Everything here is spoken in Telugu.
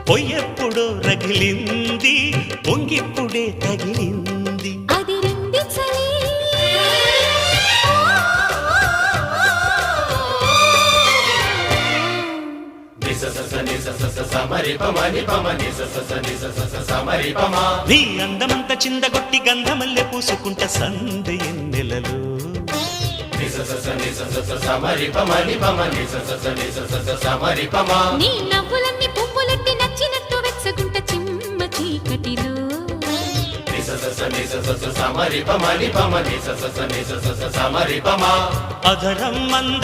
పొయ్యెప్పుడో రగిలింది పొంగిప్పుడే తగిలింది అది రండి చలి నీ అందమంత చిందగొట్టి గంధమల్లె పూసుకుంట సందె ఎన్నెలలో నీ నవ్వులన్నీ పువ్వులెట్టి నచ్చినట్టు వెచ్చగుంట చిమ్మ చీకటిలో అధరం మంద